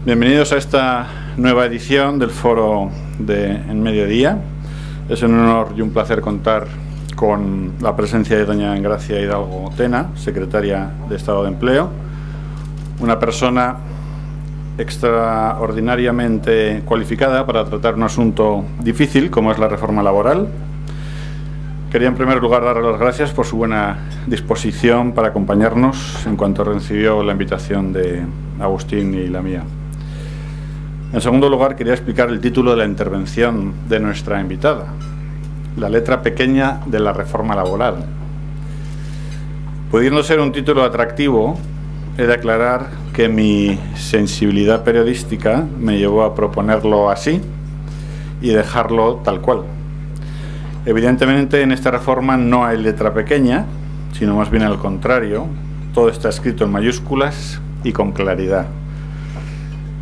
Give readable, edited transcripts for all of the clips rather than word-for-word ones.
Bienvenidos a esta nueva edición del Foro En Mediodía. Es un honor y un placer contar con la presencia de doña Engracia Hidalgo Tena, secretaria de Estado de Empleo, una persona extraordinariamente cualificada para tratar un asunto difícil como es la reforma laboral. Quería en primer lugar darle las gracias por su buena disposición para acompañarnos en cuanto recibió la invitación de Agustín y la mía. En segundo lugar, quería explicar el título de la intervención de nuestra invitada, la letra pequeña de la reforma laboral. Pudiendo ser un título atractivo, he de aclarar que mi sensibilidad periodística me llevó a proponerlo así y dejarlo tal cual. Evidentemente, en esta reforma no hay letra pequeña, sino más bien al contrario. Todo está escrito en mayúsculas y con claridad.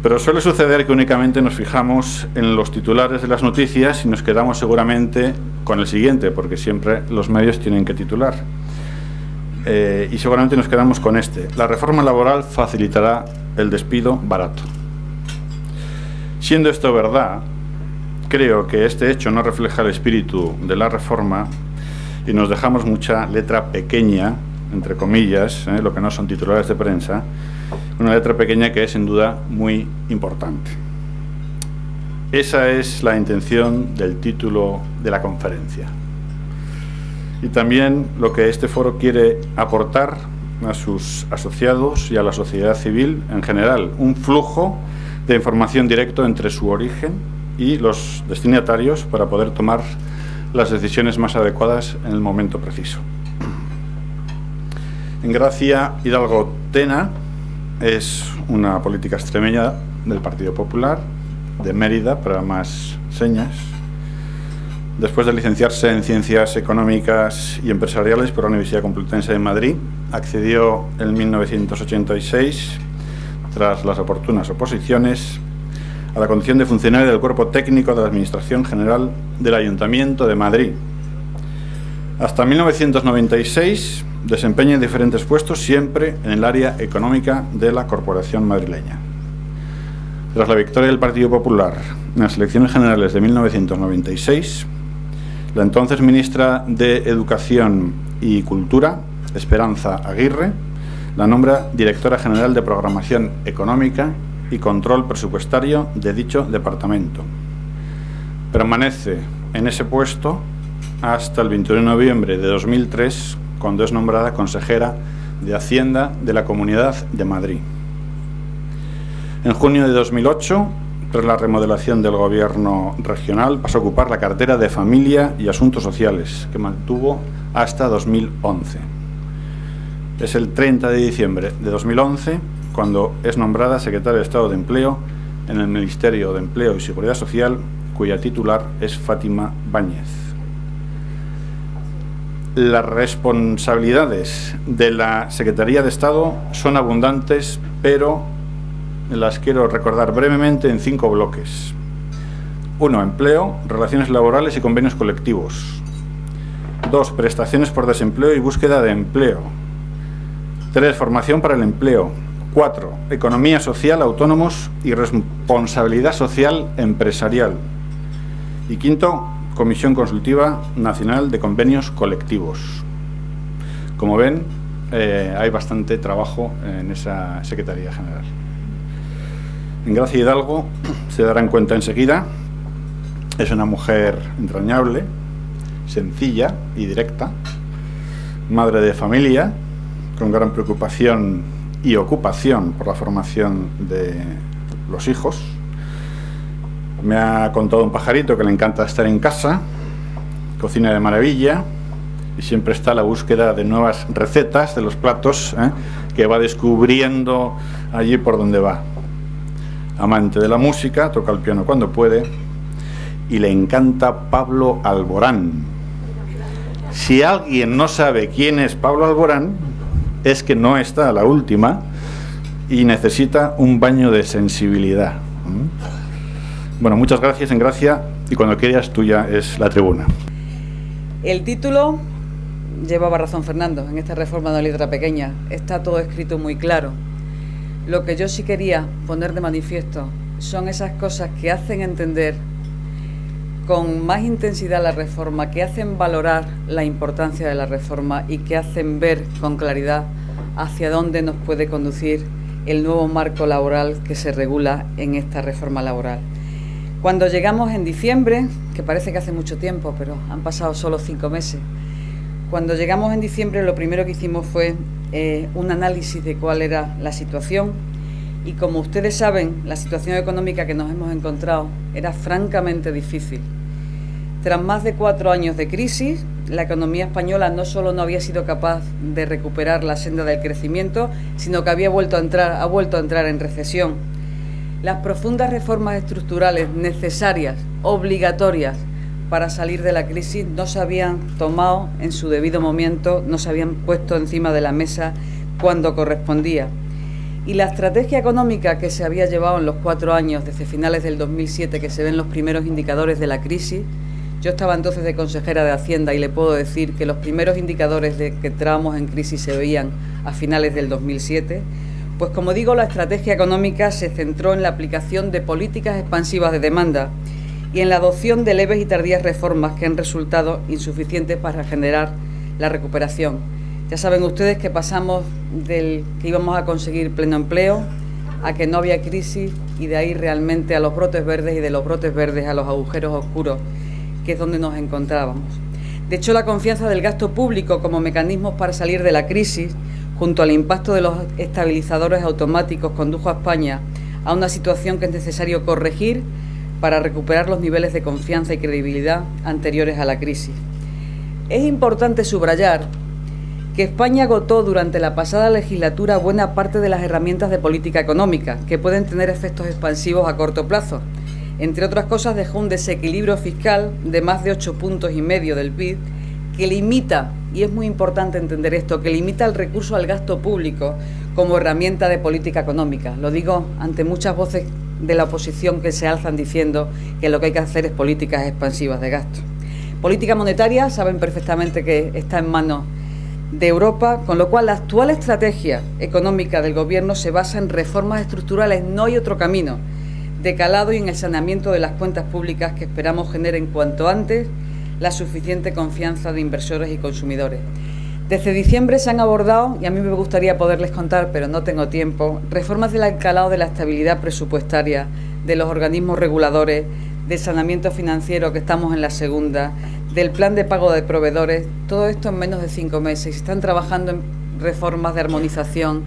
Pero suele suceder que únicamente nos fijamos en los titulares de las noticias y nos quedamos seguramente con el siguiente, porque siempre los medios tienen que titular. Y seguramente nos quedamos con este. La reforma laboral facilitará el despido barato. Siendo esto verdad, creo que este hecho no refleja el espíritu de la reforma y nos dejamos mucha letra pequeña, entre comillas, lo que no son titulares de prensa, una letra pequeña que es sin duda muy importante. Esa es la intención del título de la conferencia. Y también lo que este foro quiere aportar a sus asociados y a la sociedad civil en general, un flujo de información directo entre su origen y los destinatarios para poder tomar las decisiones más adecuadas en el momento preciso. Engracia Hidalgo Tena es una política extremeña del Partido Popular, de Mérida, para más señas. Después de licenciarse en Ciencias Económicas y Empresariales por la Universidad Complutense de Madrid, accedió en 1986, tras las oportunas oposiciones, a la condición de funcionario del Cuerpo Técnico de la Administración General del Ayuntamiento de Madrid. Hasta 1996 desempeña diferentes puestos, siempre en el área económica de la corporación madrileña. Tras la victoria del Partido Popular en las elecciones generales de 1996, la entonces ministra de Educación y Cultura, Esperanza Aguirre, la nombra directora general de Programación Económica y Control Presupuestario de dicho departamento. Permanece en ese puesto hasta el 21 de noviembre de 2003, cuando es nombrada consejera de Hacienda de la Comunidad de Madrid. En junio de 2008, tras la remodelación del gobierno regional, pasó a ocupar la cartera de Familia y Asuntos Sociales, que mantuvo hasta 2011. Es el 30 de diciembre de 2011 cuando es nombrada secretaria de Estado de Empleo en el Ministerio de Empleo y Seguridad Social, cuya titular es Fátima Báñez. Las responsabilidades de la Secretaría de Estado son abundantes, pero las quiero recordar brevemente en 5 bloques. 1. Empleo, relaciones laborales y convenios colectivos. 2. Prestaciones por desempleo y búsqueda de empleo. 3. Formación para el empleo. 4. Economía social, autónomos y responsabilidad social empresarial. Y 5. Comisión Consultiva Nacional de Convenios Colectivos. Como ven, hay bastante trabajo en esa Secretaría General. Engracia Hidalgo, se darán cuenta enseguida, es una mujer entrañable, sencilla y directa, madre de familia, con gran preocupación y ocupación por la formación de los hijos. Me ha contado un pajarito que le encanta estar en casa, cocina de maravilla y siempre está a la búsqueda de nuevas recetas de los platos que va descubriendo allí por donde va. Amante de la música, toca el piano cuando puede y le encanta Pablo Alborán. Si alguien no sabe quién es Pablo Alborán, es que no está a la última y necesita un baño de sensibilidad. Bueno, muchas gracias, Engracia, y cuando quieras tuya es la tribuna. El título llevaba razón Fernando, en esta reforma de la letra pequeña está todo escrito muy claro. Lo que yo sí quería poner de manifiesto son esas cosas que hacen entender con más intensidad la reforma, que hacen valorar la importancia de la reforma y que hacen ver con claridad hacia dónde nos puede conducir el nuevo marco laboral que se regula en esta reforma laboral. Cuando llegamos en diciembre, que parece que hace mucho tiempo, pero han pasado solo 5 meses, cuando llegamos en diciembre lo primero que hicimos fue un análisis de cuál era la situación y, como ustedes saben, la situación económica que nos hemos encontrado era francamente difícil. Tras más de 4 años de crisis, la economía española no solo no había sido capaz de recuperar la senda del crecimiento, sino que ha vuelto a entrar en recesión. Las profundas reformas estructurales necesarias, obligatorias, para salir de la crisis no se habían tomado en su debido momento, no se habían puesto encima de la mesa cuando correspondía. Y la estrategia económica que se había llevado en los 4 años, desde finales del 2007, que se ven los primeros indicadores de la crisis, yo estaba entonces de consejera de Hacienda y le puedo decir que los primeros indicadores de que entrábamos en crisis se veían a finales del 2007, pues como digo, la estrategia económica se centró en la aplicación de políticas expansivas de demanda y en la adopción de leves y tardías reformas que han resultado insuficientes para generar la recuperación. Ya saben ustedes que pasamos del que íbamos a conseguir pleno empleo a que no había crisis y de ahí realmente a los brotes verdes y de los brotes verdes a los agujeros oscuros, que es donde nos encontrábamos. De hecho, la confianza del gasto público como mecanismo para salir de la crisis, junto al impacto de los estabilizadores automáticos, condujo a España a una situación que es necesario corregir para recuperar los niveles de confianza y credibilidad anteriores a la crisis. Es importante subrayar que España agotó durante la pasada legislatura buena parte de las herramientas de política económica, que pueden tener efectos expansivos a corto plazo. Entre otras cosas, dejó un desequilibrio fiscal de más de 8,5 puntos del PIB, que limita, y es muy importante entender esto, que limita el recurso al gasto público como herramienta de política económica. Lo digo ante muchas voces de la oposición que se alzan diciendo que lo que hay que hacer es políticas expansivas de gasto. Política monetaria, saben perfectamente que está en manos de Europa, con lo cual la actual estrategia económica del Gobierno se basa en reformas estructurales, no hay otro camino, de calado y en el saneamiento de las cuentas públicas que esperamos generen cuanto antes la suficiente confianza de inversores y consumidores. Desde diciembre se han abordado, y a mí me gustaría poderles contar, pero no tengo tiempo, reformas del calado de la estabilidad presupuestaria, de los organismos reguladores, del saneamiento financiero, que estamos en la segunda, del plan de pago de proveedores, todo esto en menos de 5 meses. Se están trabajando en reformas de armonización,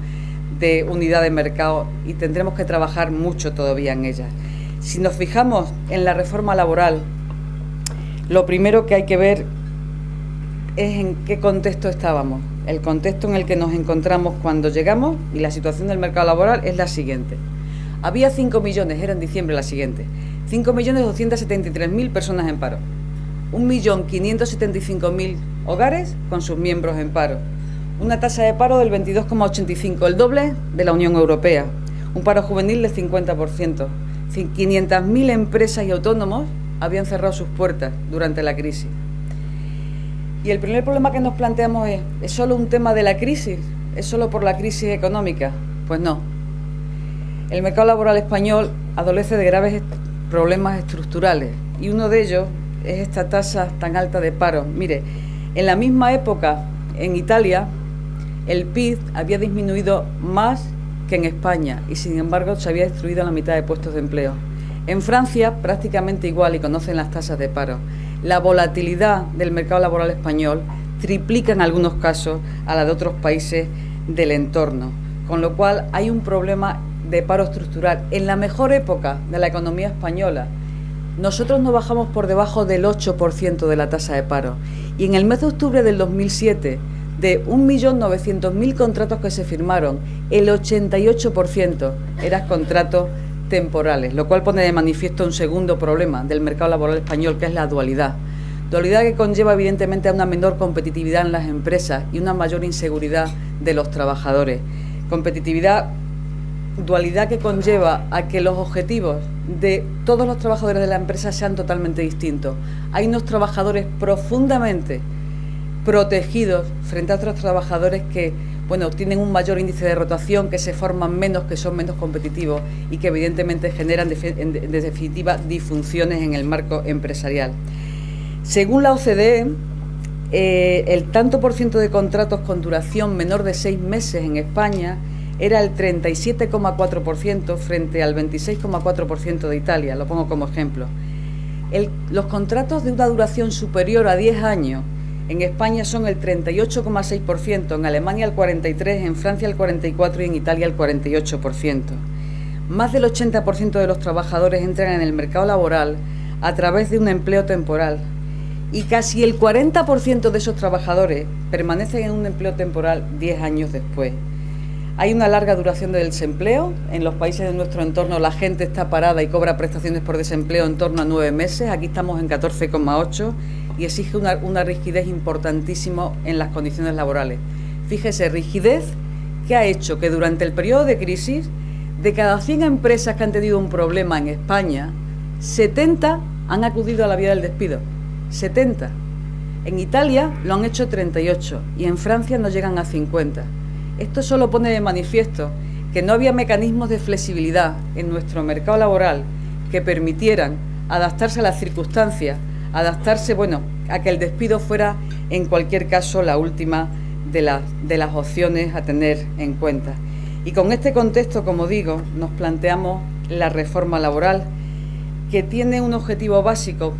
de unidad de mercado, y tendremos que trabajar mucho todavía en ellas. Si nos fijamos en la reforma laboral, lo primero que hay que ver es en qué contexto estábamos. El contexto en el que nos encontramos cuando llegamos y la situación del mercado laboral es la siguiente. Había 5 millones, era en diciembre la siguiente, 5.273.000 personas en paro, 1.575.000 hogares con sus miembros en paro, una tasa de paro del 22,85%, el doble de la Unión Europea, un paro juvenil del 50%, 500.000 empresas y autónomos habían cerrado sus puertas durante la crisis. Y el primer problema que nos planteamos ¿es solo un tema de la crisis? ¿Es solo por la crisis económica? Pues no. El mercado laboral español adolece de graves problemas estructurales y uno de ellos es esta tasa tan alta de paro. Mire, en la misma época en Italia el PIB había disminuido más que en España y sin embargo se había destruido la mitad de puestos de empleo. En Francia prácticamente igual y conocen las tasas de paro. La volatilidad del mercado laboral español triplica en algunos casos a la de otros países del entorno, con lo cual hay un problema de paro estructural. En la mejor época de la economía española, nosotros no bajamos por debajo del 8% de la tasa de paro. Y en el mes de octubre del 2007, de 1.900.000 contratos que se firmaron, el 88% eran contratos temporales, lo cual pone de manifiesto un segundo problema del mercado laboral español, que es la dualidad. Dualidad que conlleva evidentemente a una menor competitividad en las empresas y una mayor inseguridad de los trabajadores. Dualidad que conlleva a que los objetivos de todos los trabajadores de la empresa sean totalmente distintos. Hay unos trabajadores profundamente protegidos frente a otros trabajadores que bueno, tienen un mayor índice de rotación, que se forman menos, que son menos competitivos y que evidentemente generan en definitiva disfunciones en el marco empresarial. Según la OCDE, el tanto por ciento de contratos con duración menor de 6 meses en España era el 37,4% frente al 26,4% de Italia, lo pongo como ejemplo. Los contratos de una duración superior a 10 años en España son el 38,6%, en Alemania el 43%, en Francia el 44% y en Italia el 48%. Más del 80% de los trabajadores entran en el mercado laboral a través de un empleo temporal y casi el 40% de esos trabajadores permanecen en un empleo temporal 10 años después. Hay una larga duración del desempleo. En los países de nuestro entorno la gente está parada y cobra prestaciones por desempleo en torno a 9 meses. Aquí estamos en 14,8 y exige una rigidez importantísima en las condiciones laborales. Fíjese, rigidez que ha hecho que durante el periodo de crisis, de cada 100 empresas que han tenido un problema en España, 70 han acudido a la vía del despido. 70. En Italia lo han hecho 38 y en Francia no llegan a 50. Esto solo pone de manifiesto que no había mecanismos de flexibilidad en nuestro mercado laboral que permitieran adaptarse a las circunstancias, adaptarse, a que el despido fuera en cualquier caso la última de las opciones a tener en cuenta. Y con este contexto, como digo, nos planteamos la reforma laboral, que tiene un objetivo básico,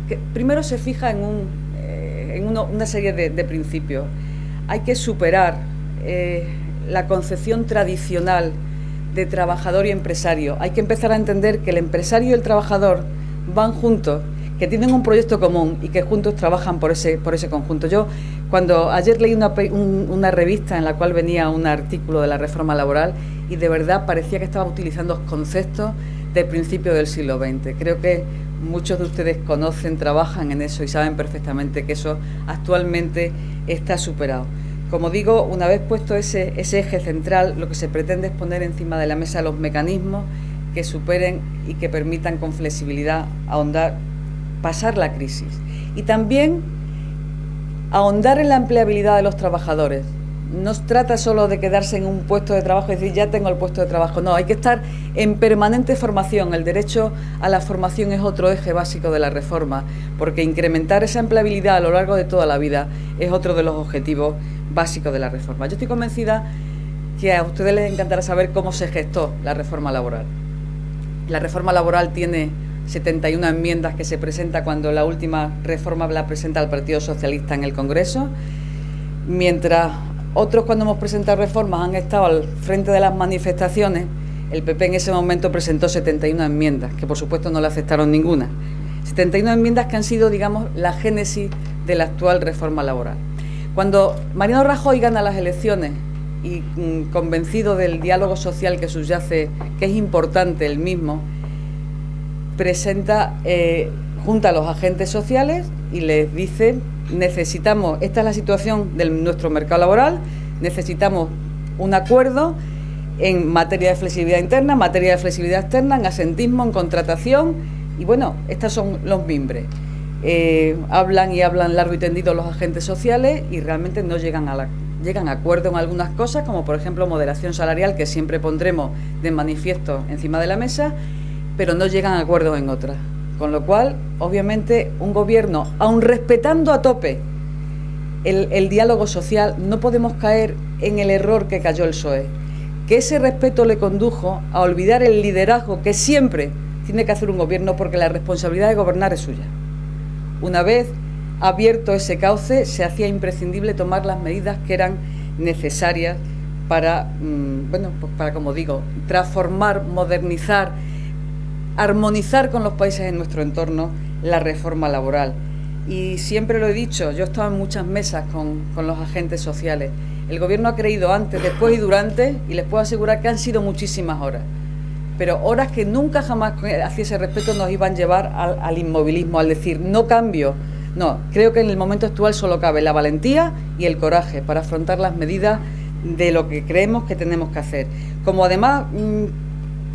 que primero se fija en una serie de principios. Hay que superar la concepción tradicional de trabajador y empresario. Hay que empezar a entender que el empresario y el trabajador van juntos, que tienen un proyecto común y que juntos trabajan por ese conjunto. Yo, cuando ayer leí una revista en la cual venía un artículo de la reforma laboral y de verdad parecía que estaba utilizando conceptos del principio del siglo XX. Creo que muchos de ustedes conocen, trabajan en eso y saben perfectamente que eso actualmente está superado. Como digo, una vez puesto ese eje central, lo que se pretende es poner encima de la mesa los mecanismos que superen y que permitan con flexibilidad pasar la crisis. Y también ahondar en la empleabilidad de los trabajadores. No se trata solo de quedarse en un puesto de trabajo y decir ya tengo el puesto de trabajo. No, hay que estar en permanente formación. El derecho a la formación es otro eje básico de la reforma, porque incrementar esa empleabilidad a lo largo de toda la vida es otro de los objetivos básicos de la reforma. Yo estoy convencida que a ustedes les encantará saber cómo se gestó la reforma laboral. La reforma laboral tiene 71 enmiendas que se presenta cuando la última reforma la presenta el Partido Socialista en el Congreso, mientras otros, cuando hemos presentado reformas, han estado al frente de las manifestaciones. El PP en ese momento presentó 71 enmiendas, que por supuesto no le aceptaron ninguna. 71 enmiendas que han sido, digamos, la génesis de la actual reforma laboral. Cuando Mariano Rajoy gana las elecciones y convencido del diálogo social que subyace, que es importante el mismo, presenta, junta a los agentes sociales y les dice: necesitamos, esta es la situación de nuestro mercado laboral, necesitamos un acuerdo en materia de flexibilidad interna, en materia de flexibilidad externa, en asentismo, en contratación, y estos son los mimbres. Hablan largo y tendido los agentes sociales y realmente no llegan a acuerdo en algunas cosas, como por ejemplo moderación salarial, que siempre pondremos de manifiesto encima de la mesa, pero no llegan a acuerdos en otras. Con lo cual, obviamente, un gobierno, aun respetando a tope el diálogo social, no podemos caer en el error que cayó el PSOE, que ese respeto le condujo a olvidar el liderazgo que siempre tiene que hacer un gobierno, porque la responsabilidad de gobernar es suya. Una vez abierto ese cauce, se hacía imprescindible tomar las medidas que eran necesarias para, como digo, transformar, modernizar, armonizar con los países en nuestro entorno la reforma laboral. Y siempre lo he dicho, yo he estado en muchas mesas con los agentes sociales. El Gobierno ha creído antes, después y durante, y les puedo asegurar que han sido muchísimas horas, pero horas que nunca jamás, hacia ese respeto, nos iban a llevar al inmovilismo, al decir no cambio. No, creo que en el momento actual solo cabe la valentía y el coraje para afrontar las medidas de lo que creemos que tenemos que hacer. Como además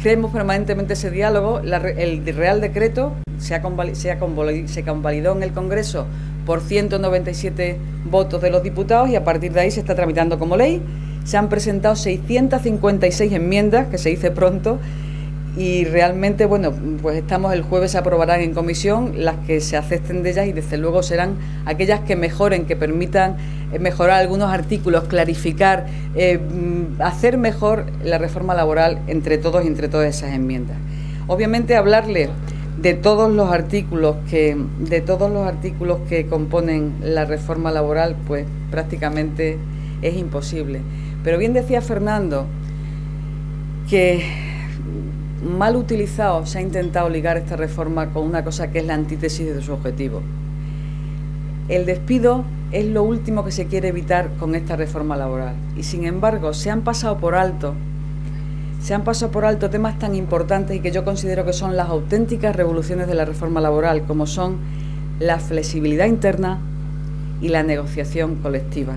creemos permanentemente ese diálogo, el Real Decreto se convalidó en el Congreso por 197 votos de los diputados y a partir de ahí se está tramitando como ley. Se han presentado 656 enmiendas, que se dice pronto, y realmente, bueno, pues el jueves se aprobarán en comisión las que se acepten de ellas y desde luego serán aquellas que mejoren, que permitan mejorar algunos artículos, clarificar, hacer mejor la reforma laboral entre todos y entre todas esas enmiendas. Obviamente hablarle de todos los artículos que componen la reforma laboral, pues prácticamente es imposible. Pero bien decía Fernando que mal utilizado se ha intentado ligar esta reforma con una cosa que es la antítesis de su objetivo. El despido es lo último que se quiere evitar con esta reforma laboral y sin embargo se han pasado por alto temas tan importantes y que yo considero que son las auténticas revoluciones de la reforma laboral, como son la flexibilidad interna y la negociación colectiva.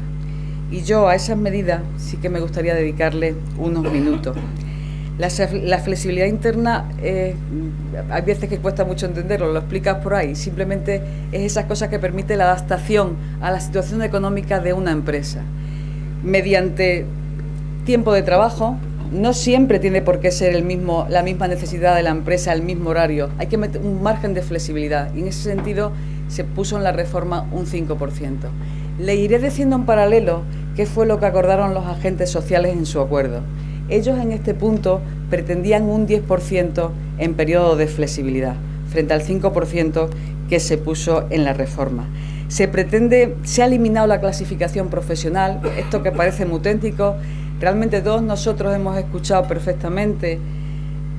Y yo a esas medidas sí que me gustaría dedicarle unos minutos. La flexibilidad interna, hay veces que cuesta mucho entenderlo, lo explicas por ahí, simplemente es esas cosas que permiten la adaptación a la situación económica de una empresa. Mediante tiempo de trabajo, no siempre tiene por qué ser la misma necesidad de la empresa, el mismo horario, hay que meter un margen de flexibilidad y en ese sentido se puso en la reforma un 5%. Le iré diciendo en paralelo qué fue lo que acordaron los agentes sociales en su acuerdo. Ellos en este punto pretendían un 10% en periodo de flexibilidad, frente al 5% que se puso en la reforma. Se ha eliminado la clasificación profesional, esto que parece muy auténtico. Realmente todos nosotros hemos escuchado perfectamente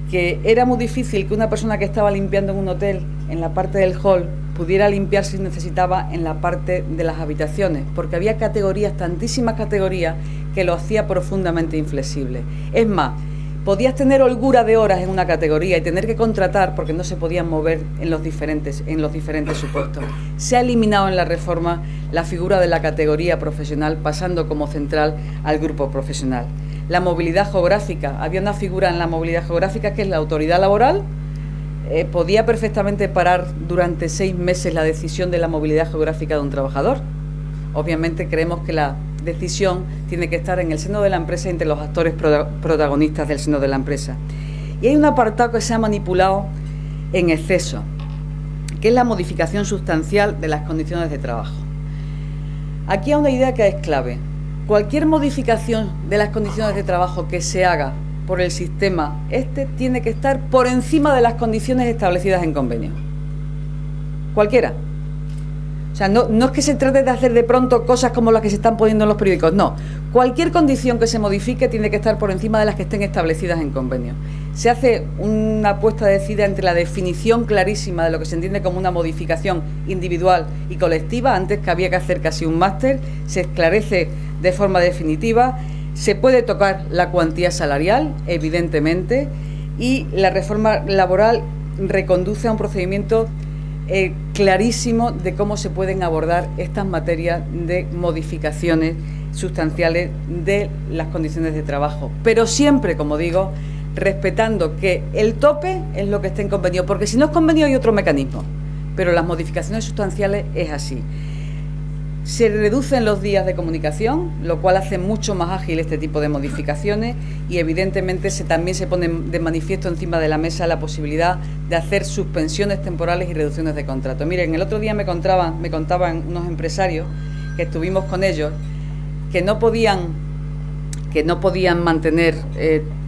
que era muy difícil que una persona que estaba limpiando en un hotel, en la parte del hall, pudiera limpiar si necesitaba en la parte de las habitaciones, porque había tantísimas categorías, que lo hacía profundamente inflexible. Es más, podías tener holgura de horas en una categoría y tener que contratar porque no se podían mover en los diferentes supuestos. Se ha eliminado en la reforma la figura de la categoría profesional, pasando como central al grupo profesional. La movilidad geográfica, había una figura en la movilidad geográfica que es la autoridad laboral, podía perfectamente parar durante 6 meses la decisión de la movilidad geográfica de un trabajador. Obviamente creemos que la decisión tiene que estar en el seno de la empresa, entre los actores protagonistas del seno de la empresa. Y hay un apartado que se ha manipulado en exceso, que es la modificación sustancial de las condiciones de trabajo. Aquí hay una idea que es clave. Cualquier modificación de las condiciones de trabajo que se haga por el sistema tiene que estar por encima de las condiciones establecidas en convenio. Cualquiera. O sea, no es que se trate de hacer de pronto cosas como las que se están poniendo en los periódicos, no. Cualquier condición que se modifique tiene que estar por encima de las que estén establecidas en convenio. Se hace una apuesta decidida entre la definición clarísima de lo que se entiende como una modificación individual y colectiva, antes que había que hacer casi un máster, se esclarece de forma definitiva, se puede tocar la cuantía salarial, evidentemente, y la reforma laboral reconduce a un procedimiento clarísimo de cómo se pueden abordar estas materias de modificaciones sustanciales de las condiciones de trabajo, pero siempre, como digo, respetando que el tope es lo que esté en convenio, porque si no es convenio hay otro mecanismo, pero las modificaciones sustanciales es así. Se reducen los días de comunicación, lo cual hace mucho más ágil este tipo de modificaciones y evidentemente también se pone de manifiesto encima de la mesa la posibilidad de hacer suspensiones temporales y reducciones de contrato. Miren, el otro día me contaban unos empresarios que estuvimos con ellos que no podían mantener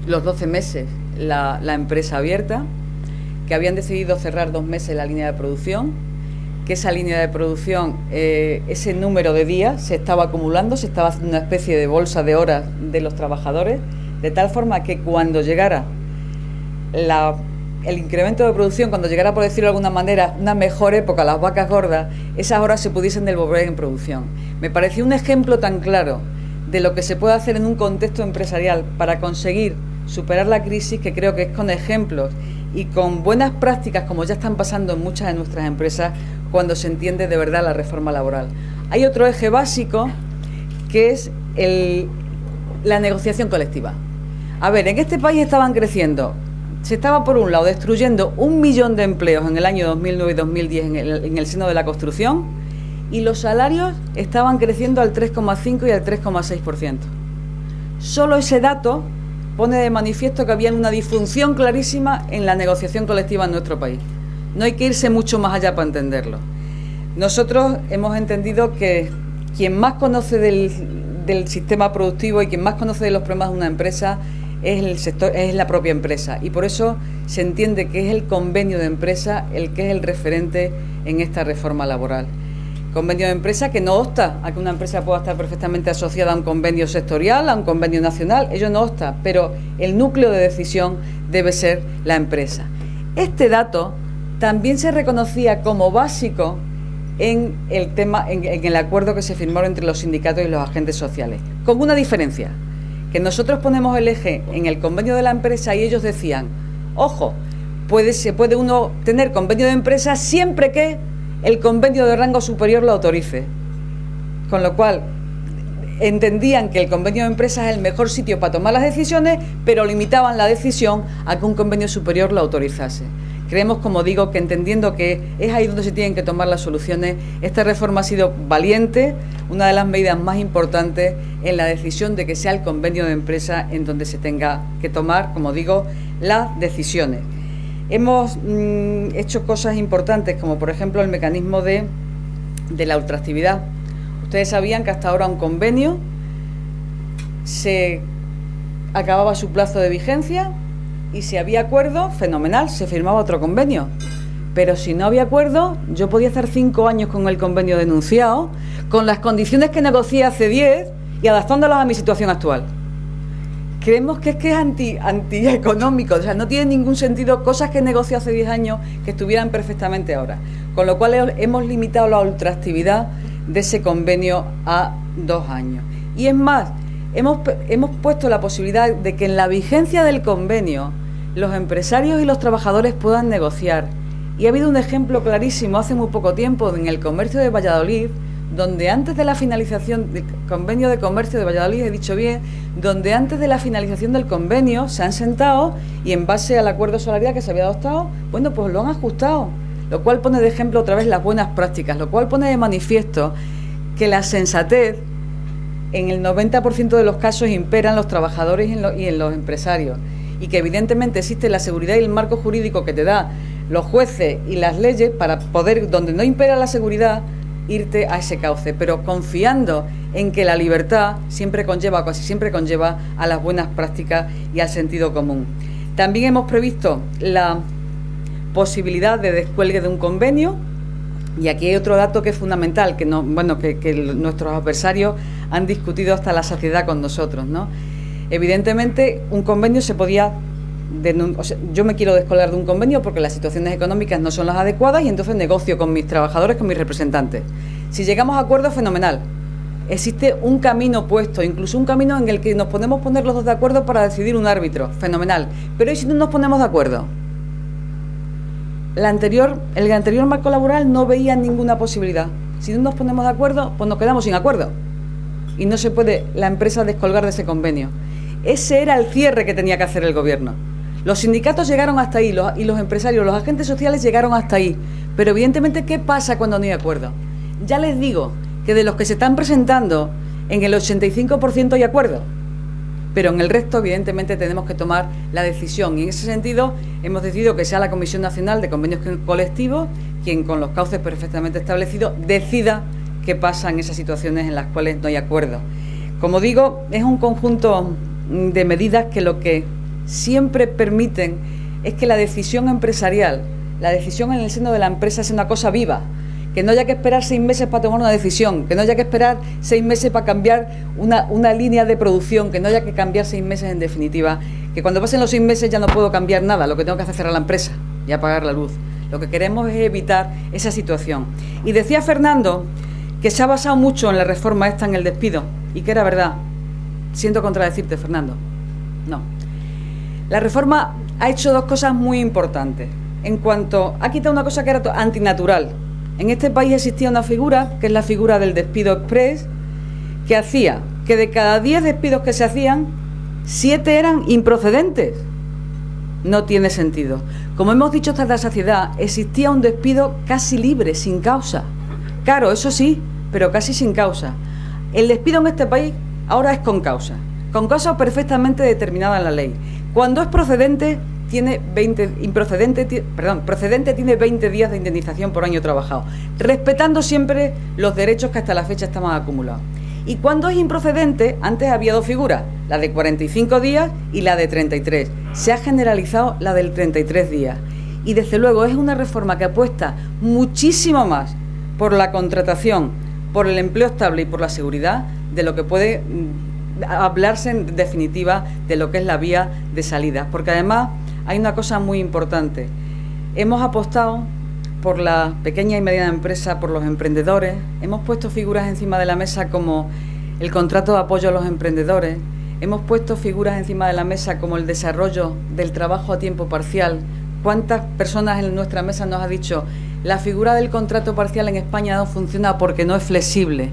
los 12 meses la empresa abierta, que habían decidido cerrar 2 meses la línea de producción, que esa línea de producción, ese número de días se estaba acumulando, se estaba haciendo una especie de bolsa de horas de los trabajadores, de tal forma que cuando llegara el incremento de producción, cuando llegara, por decirlo de alguna manera, una mejor época, las vacas gordas, esas horas se pudiesen devolver en producción. Me pareció un ejemplo tan claro de lo que se puede hacer en un contexto empresarial para conseguir superar la crisis, que creo que es con ejemplos y con buenas prácticas, como ya están pasando en muchas de nuestras empresas, cuando se entiende de verdad la reforma laboral. Hay otro eje básico que es la negociación colectiva. A ver, en este país estaban creciendo, se estaba por un lado destruyendo 1 millón de empleos en el año 2009 y 2010 en el seno de la construcción y los salarios estaban creciendo al 3,5 y al 3,6%. Solo ese dato pone de manifiesto que había una disfunción clarísima en la negociación colectiva en nuestro país. No hay que irse mucho más allá para entenderlo. Nosotros hemos entendido que quien más conoce del sistema productivo y quien más conoce de los problemas de una empresa es el sector, es la propia empresa, y por eso se entiende que es el convenio de empresa el que es el referente en esta reforma laboral. Convenio de empresa que no obsta a que una empresa pueda estar perfectamente asociada a un convenio sectorial, a un convenio nacional, ello no obsta, pero el núcleo de decisión debe ser la empresa. Este dato también se reconocía como básico en el acuerdo que se firmó entre los sindicatos y los agentes sociales, con una diferencia, que nosotros ponemos el eje en el convenio de la empresa y ellos decían, ojo, se puede uno tener convenio de empresa siempre que el convenio de rango superior lo autorice, con lo cual entendían que el convenio de empresa es el mejor sitio para tomar las decisiones, pero limitaban la decisión a que un convenio superior lo autorizase. Creemos, como digo, que entendiendo que es ahí donde se tienen que tomar las soluciones, esta reforma ha sido valiente, una de las medidas más importantes en la decisión de que sea el convenio de empresa en donde se tenga que tomar, como digo, las decisiones. Hemos hecho cosas importantes, como por ejemplo el mecanismo de la ultraactividad. Ustedes sabían que hasta ahora un convenio se acababa su plazo de vigencia y si había acuerdo, fenomenal, se firmaba otro convenio. Pero si no había acuerdo, yo podía estar 5 años con el convenio denunciado, con las condiciones que negocié hace 10 y adaptándolas a mi situación actual. Creemos que es antieconómico, o sea, no tiene ningún sentido cosas que negoció hace 10 años que estuvieran perfectamente ahora. Con lo cual hemos limitado la ultraactividad de ese convenio a 2 años. Y es más, hemos puesto la posibilidad de que en la vigencia del convenio los empresarios y los trabajadores puedan negociar. Y ha habido un ejemplo clarísimo hace muy poco tiempo en el comercio de Valladolid, donde antes de la finalización del convenio de comercio de Valladolid, he dicho bien, donde antes de la finalización del convenio se han sentado y en base al acuerdo salarial que se había adoptado, bueno, pues lo han ajustado, lo cual pone de ejemplo otra vez las buenas prácticas, lo cual pone de manifiesto que la sensatez en el 90% de los casos imperan los trabajadores y en los empresarios, y que evidentemente existe la seguridad y el marco jurídico que te da los jueces y las leyes para poder, donde no impera la seguridad, irte a ese cauce, pero confiando en que la libertad siempre conlleva, casi siempre conlleva a las buenas prácticas y al sentido común. También hemos previsto la posibilidad de descuelgue de un convenio, y aquí hay otro dato que es fundamental, que nuestros adversarios han discutido hasta la saciedad con nosotros, ¿no? Evidentemente, un convenio se podía yo me quiero descolgar de un convenio porque las situaciones económicas no son las adecuadas y entonces negocio con mis trabajadores, con mis representantes. Si llegamos a acuerdos, fenomenal. Existe un camino puesto, incluso un camino en el que nos podemos poner los dos de acuerdo para decidir un árbitro, fenomenal. Pero ¿y si no nos ponemos de acuerdo? El anterior marco laboral no veía ninguna posibilidad. Si no nos ponemos de acuerdo, pues nos quedamos sin acuerdo. Y no se puede la empresa descolgar de ese convenio. Ese era el cierre que tenía que hacer el gobierno. Los sindicatos llegaron hasta ahí, y los empresarios, los agentes sociales llegaron hasta ahí. Pero evidentemente, ¿qué pasa cuando no hay acuerdo? Ya les digo que de los que se están presentando, en el 85% hay acuerdo. Pero en el resto, evidentemente, tenemos que tomar la decisión. Y en ese sentido, hemos decidido que sea la Comisión Nacional de Convenios Colectivos quien, con los cauces perfectamente establecidos, decida qué pasa en esas situaciones en las cuales no hay acuerdo. Como digo, es un conjunto de medidas que lo que siempre permiten es que la decisión empresarial, la decisión en el seno de la empresa sea una cosa viva, que no haya que esperar 6 meses para tomar una decisión, que no haya que esperar 6 meses para cambiar una línea de producción, que no haya que cambiar 6 meses en definitiva, que cuando pasen los 6 meses ya no puedo cambiar nada, lo que tengo que hacer es cerrar la empresa y apagar la luz. Lo que queremos es evitar esa situación. Y decía Fernando que se ha basado mucho en la reforma esta en el despido, y que era verdad. Siento contradecirte, Fernando. No. La reforma ha hecho 2 cosas muy importantes. En cuanto ha quitado una cosa que era antinatural. En este país existía una figura, que es la figura del despido express, que hacía que de cada 10 despidos que se hacían, 7 eran improcedentes. No tiene sentido. Como hemos dicho hasta la saciedad, existía un despido casi libre, sin causa, Caro, eso sí, pero casi sin causa. El despido en este país ahora es con causa perfectamente determinada en la ley. Cuando es procedente, procedente tiene 20 días de indemnización por año trabajado, respetando siempre los derechos que hasta la fecha estaban acumulados. Y cuando es improcedente, antes había dos figuras, la de 45 días y la de 33. Se ha generalizado la del 33 días. Y desde luego es una reforma que apuesta muchísimo más por la contratación, por el empleo estable y por la seguridad, de lo que puede hablarse en definitiva de lo que es la vía de salida. Porque además hay una cosa muy importante. Hemos apostado por la pequeña y mediana empresa, por los emprendedores. Hemos puesto figuras encima de la mesa como el contrato de apoyo a los emprendedores. Hemos puesto figuras encima de la mesa como el desarrollo del trabajo a tiempo parcial. ¿Cuántas personas en nuestra mesa nos ha dicho la figura del contrato parcial en España no funciona porque no es flexible?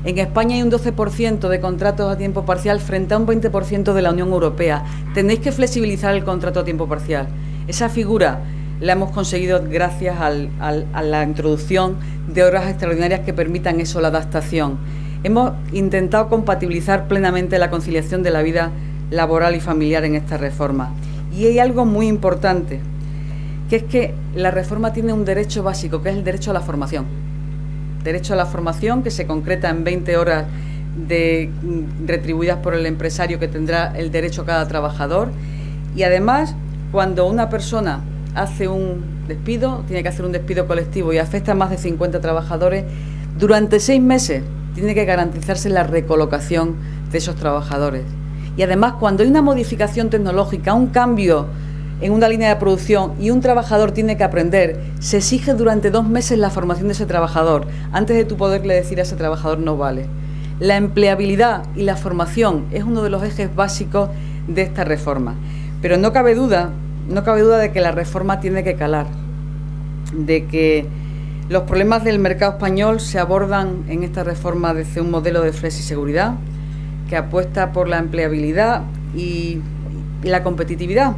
En España hay un 12% de contratos a tiempo parcial frente a un 20% de la Unión Europea. Tenéis que flexibilizar el contrato a tiempo parcial. Esa figura la hemos conseguido gracias a la introducción de horas extraordinarias que permitan eso, la adaptación. Hemos intentado compatibilizar plenamente la conciliación de la vida laboral y familiar en esta reforma. Y hay algo muy importante, que es que la reforma tiene un derecho básico, que es el derecho a la formación. Derecho a la formación que se concreta en 20 horas retribuidas por el empresario que tendrá el derecho cada trabajador. Y además, cuando una persona hace un despido, tiene que hacer un despido colectivo y afecta a más de 50 trabajadores, durante 6 meses tiene que garantizarse la recolocación de esos trabajadores. Y además, cuando hay una modificación tecnológica, un cambio en una línea de producción y un trabajador tiene que aprender, se exige durante 2 meses la formación de ese trabajador, antes de tú poderle decir a ese trabajador no vale. La empleabilidad y la formación es uno de los ejes básicos de esta reforma. Pero no cabe duda de que la reforma tiene que calar, de que los problemas del mercado español se abordan en esta reforma desde un modelo de flexiseguridad que apuesta por la empleabilidad y la competitividad,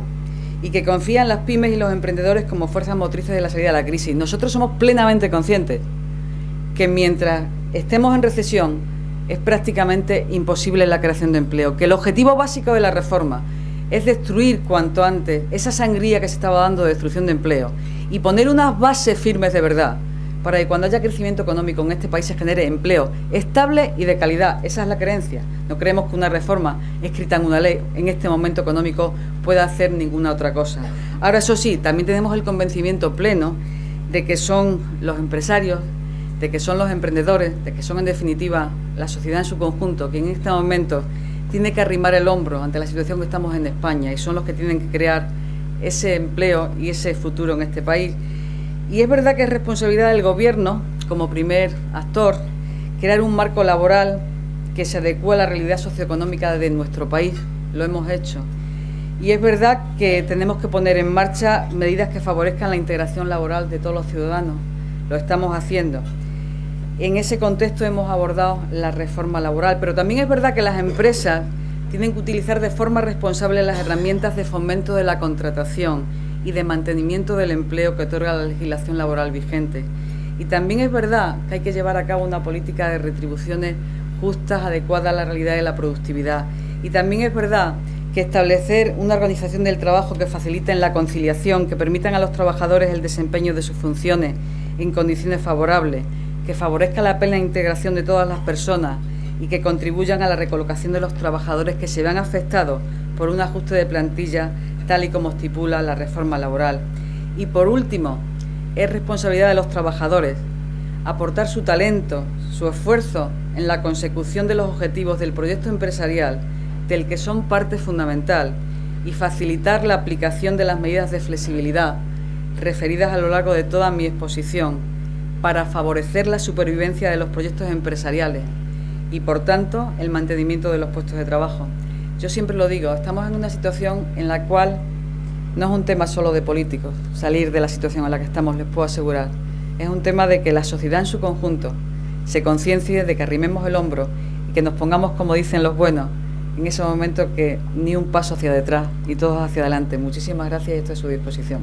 y que confía en las pymes y los emprendedores como fuerzas motrices de la salida de la crisis. Nosotros somos plenamente conscientes que mientras estemos en recesión es prácticamente imposible la creación de empleo, que el objetivo básico de la reforma es destruir cuanto antes esa sangría que se estaba dando de destrucción de empleo y poner unas bases firmes de verdad para que cuando haya crecimiento económico en este país se genere empleo estable y de calidad. Esa es la creencia. No creemos que una reforma escrita en una ley en este momento económico pueda hacer ninguna otra cosa. Ahora, eso sí, también tenemos el convencimiento pleno de que son los empresarios, de que son los emprendedores, de que son en definitiva la sociedad en su conjunto, que en este momento tiene que arrimar el hombro ante la situación que estamos en España, y son los que tienen que crear ese empleo y ese futuro en este país. Y es verdad que es responsabilidad del Gobierno, como primer actor, crear un marco laboral que se adecue a la realidad socioeconómica de nuestro país. Lo hemos hecho. Y es verdad que tenemos que poner en marcha medidas que favorezcan la integración laboral de todos los ciudadanos. Lo estamos haciendo. En ese contexto hemos abordado la reforma laboral, pero también es verdad que las empresas tienen que utilizar de forma responsable las herramientas de fomento de la contratación y de mantenimiento del empleo que otorga la legislación laboral vigente. Y también es verdad que hay que llevar a cabo una política de retribuciones justas, adecuadas a la realidad de la productividad. Y también es verdad que establecer una organización del trabajo que facilite la conciliación, que permitan a los trabajadores el desempeño de sus funciones en condiciones favorables, que favorezca la plena integración de todas las personas y que contribuyan a la recolocación de los trabajadores que se vean afectados por un ajuste de plantilla tal y como estipula la reforma laboral. Y por último, es responsabilidad de los trabajadores aportar su talento, su esfuerzo en la consecución de los objetivos del proyecto empresarial del que son parte fundamental y facilitar la aplicación de las medidas de flexibilidad referidas a lo largo de toda mi exposición para favorecer la supervivencia de los proyectos empresariales y, por tanto, el mantenimiento de los puestos de trabajo. Yo siempre lo digo, estamos en una situación en la cual no es un tema solo de políticos, salir de la situación en la que estamos, les puedo asegurar. Es un tema de que la sociedad en su conjunto se conciencie de que arrimemos el hombro y que nos pongamos, como dicen los buenos, en ese momento que ni un paso hacia detrás y todos hacia adelante. Muchísimas gracias y estoy a su disposición.